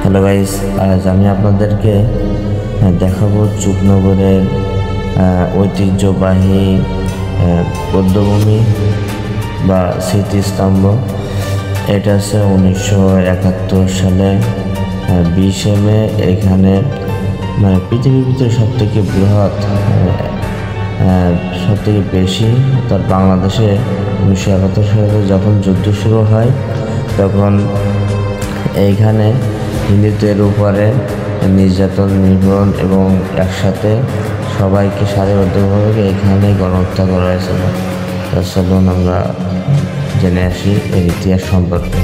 Hello guys, আজ আমি আপনাদেরকে দেখাবো চুকনগরের ঐতিহ্যবাহী বৌদ্ধভূমি বা স্মৃতিস্তম্ভ। এটা আছে 1971 সালে 20 মে। এখানে মানে পৃথিবীর ভিতরে সবথেকে বৃহৎ, সবথেকে বেশি তার বাংলাদেশে 1971 সালে যখন যুদ্ধ শুরু হয় তখন এইখানে হিন্দুদের উপরে নির্যাতন, নিপীড়ন এবং একসাথে সবাইকে সারিবদ্ধভাবে এখানে গণহত্যা করা হয়েছিল। তার চলুন আমরা জেনে আসি এর ইতিহাস সম্পর্কে।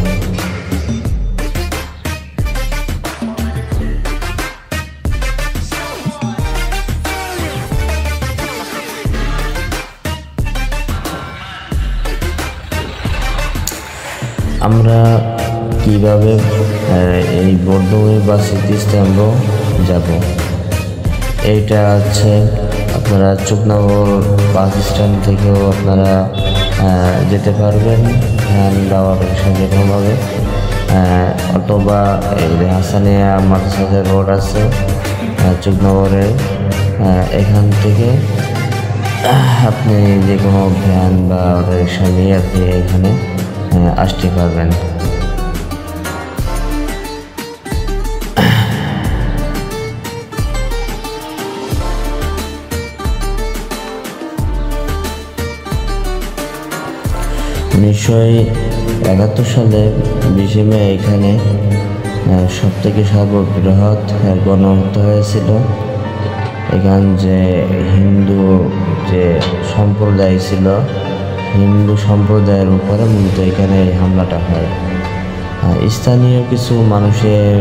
আমরা কিভাবে এই বৌদ্ধভূমি বা স্মৃতিস্তম্ভ যাব? এইটা হচ্ছে আপনারা চুকনগর বাস স্ট্যান্ড থেকেও আপনারা যেতে পারবেন, ভ্যান বা অটোরিকশা যেরকমভাবে, অথবা এই হাসানিয়া মাদ্রাসা রোড আছে চুকনগরে, এখান থেকে আপনি যে কোনো ভ্যান বা অটোরিকশা নিয়ে আপনি এখানে আসতে পারবেন। উনিশশো সালে 20 মে এখানে সবথেকে সর্ববৃহৎ গণহত্যা হয়েছিল। এখান যে হিন্দু যে সম্প্রদায় ছিল, হিন্দু সম্প্রদায়ের উপরে মূলত এখানে এই হামলাটা হয়। স্থানীয় কিছু মানুষের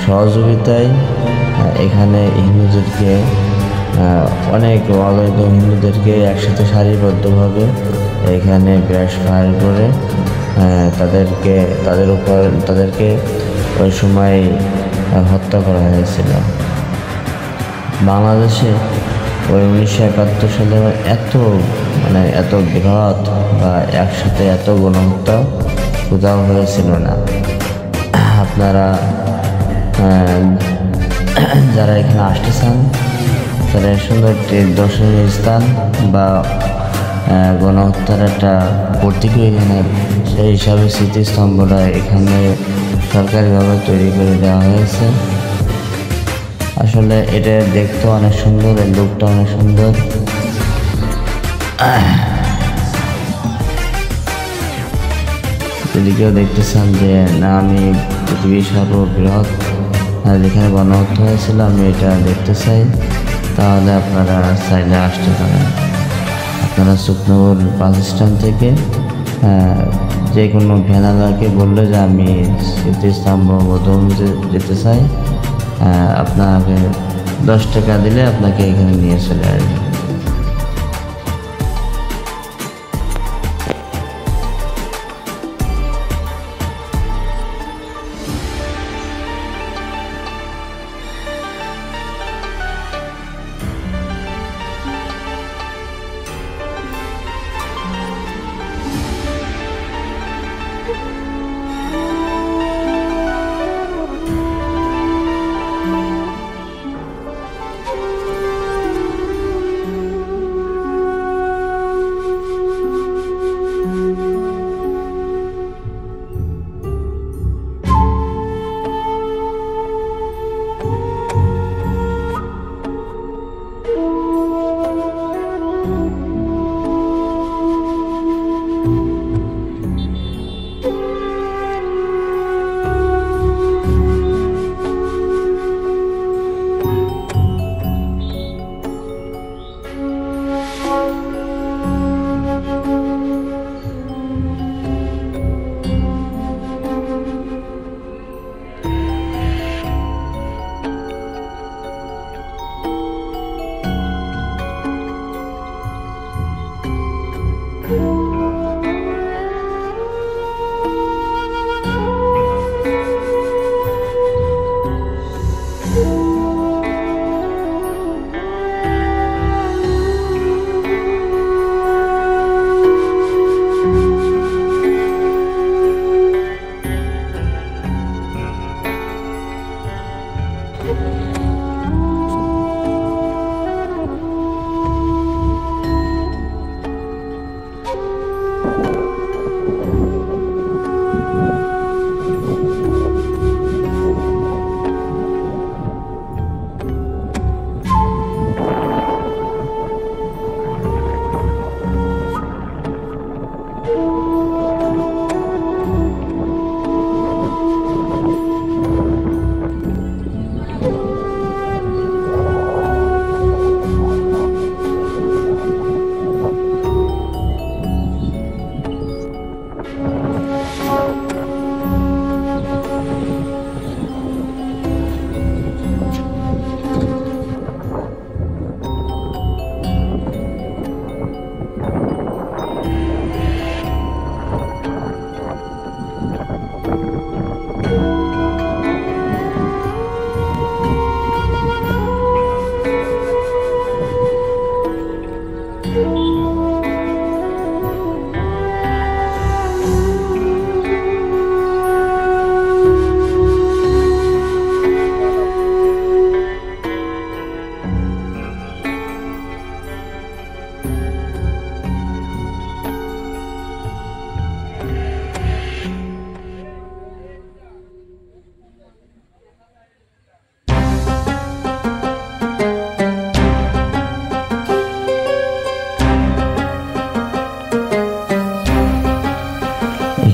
সহযোগিতায় এখানে হিন্দুদেরকে অনেক অবৈধ হিন্দুদেরকে একসাথে সারিবদ্ধভাবে এখানে ব্রাশ ফায়ার করে তাদেরকে ওই সময় হত্যা করা হয়েছিল। বাংলাদেশে ওই 1971 সালে এত বৃহৎ বা একসাথে এত গণহত্যা কোথাও হয়েছিল না। আপনারা যারা এখানে আসতে চান তারা সুন্দর একটি দর্শনীয় স্থান বা গণহত্যার একটা প্রতীকী এখানে, সেই হিসাবে স্মৃতিস্তম্ভটা এখানে সরকারিভাবে তৈরি করে দেওয়া হয়েছে। আসলে এটা দেখতে অনেক সুন্দর, এর লুকটা অনেক সুন্দর। যদি কেউ দেখতে চান যে না আমি পৃথিবীর সর্ববৃহৎ যেখানে গণহত্যা হয়েছিল আমি এটা দেখতে চাই, তাহলে আপনারা চাইলে আসতে পারেন। আপনারা চুকনগর বাস স্ট্যান্ড থেকে যে কোনো ভ্যানালাকে বললে যে আমি স্মৃতিস্তম্ভ বৌদ্ধভূমিতে যেতে চাই, আপনাকে 10 টাকা দিলে আপনাকে এখানে নিয়ে চলে আসবে।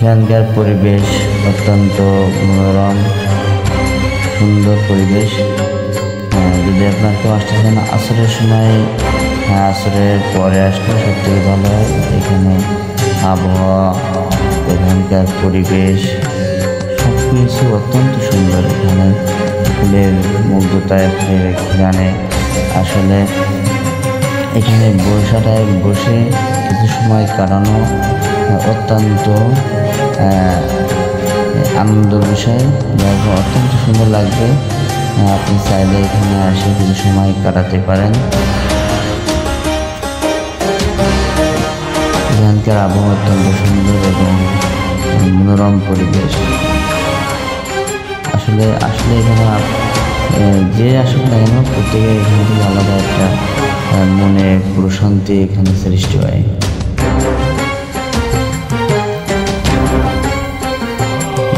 এখানকার পরিবেশ অত্যন্ত মনোরম, সুন্দর পরিবেশ। যদি আপনার কেউ আসতে চান আসরের সময়, আসরের পরে আসলে সব থেকে ভালো হয়। এখানে আবহাওয়া, এখানকার পরিবেশ সব কিছু অত্যন্ত সুন্দর। এখানে ফুলের মুগ্ধতায় গানে আসলে এখানে বর্ষাটায় বসে কিছু সময় কাটানো অত্যন্ত আনন্দের বিষয়, যার অত্যন্ত সুন্দর লাগবে। আপনি চাইলে এখানে এসে কিছু সময় কাটাতে পারেন। এখানকার আবহাওয়া অত্যন্ত সুন্দর এবং মনোরম পরিবেশ। আসলে এখানে যে আসুক না কেন প্রত্যেকের এখান থেকে আলাদা একটা মনে প্রশান্তি এখানে সৃষ্টি হয়।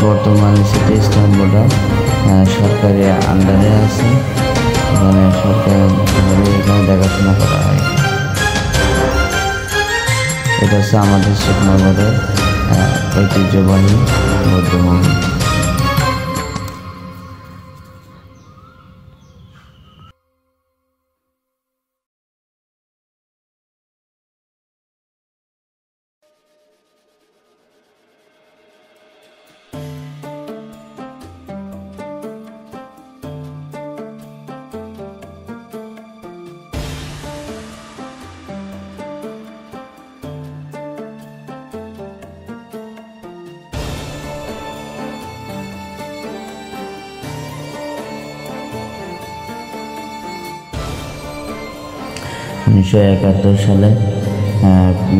বর্তমানে সিটি ইসলাম বোর্ডা সরকারি আন্ডারে আছে। এখানে সরকারভাবে এখানে দেখাশোনা করা হয়। এটা হচ্ছে আমাদের শিবনগরের ঐতিহ্যবাহী বৌদ্ধ মন্দির। উনিশশো 1971 সালে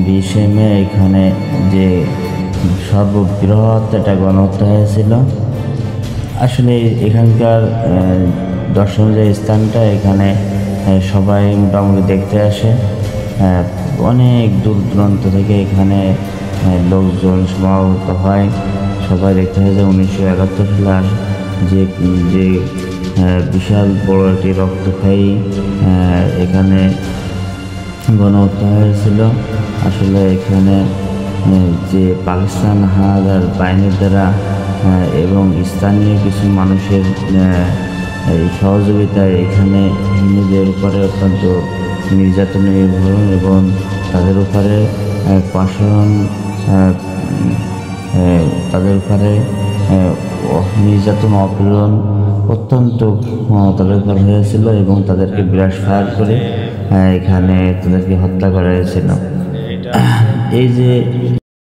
20শে মে এখানে যে সর্ববৃহৎ একটা গণহত্যা হয়েছিল। আসলে এখানকার দর্শনীয় যে স্থানটা, এখানে সবাই মোটামুটি দেখতে আসে। অনেক দূর দূরান্ত থেকে এখানে লোকজন সমাগত হয়, সবাই দেখতে হয় যে 1971 সালে যে বিশাল বড় একটি রক্তক্ষয়ী এখানে গণহত্যা হয়েছিল। আসলে এখানে যে পাকিস্তান হানাদার বাহিনীর দ্বারা এবং স্থানীয় কিছু মানুষের এই সহযোগিতায় এখানে হিন্দুদের উপরে অত্যন্ত নির্যাতন নির্ভর এবং তাদের উপরে পাষাণ তাদের উপরে নির্যাতন অপীড়ন অত্যন্ত তাদের উপর হয়েছিল এবং তাদেরকে ব্রাশ ফায়ার করে এখানে তাদেরকে হত্যা করা হয়েছিল। এই যে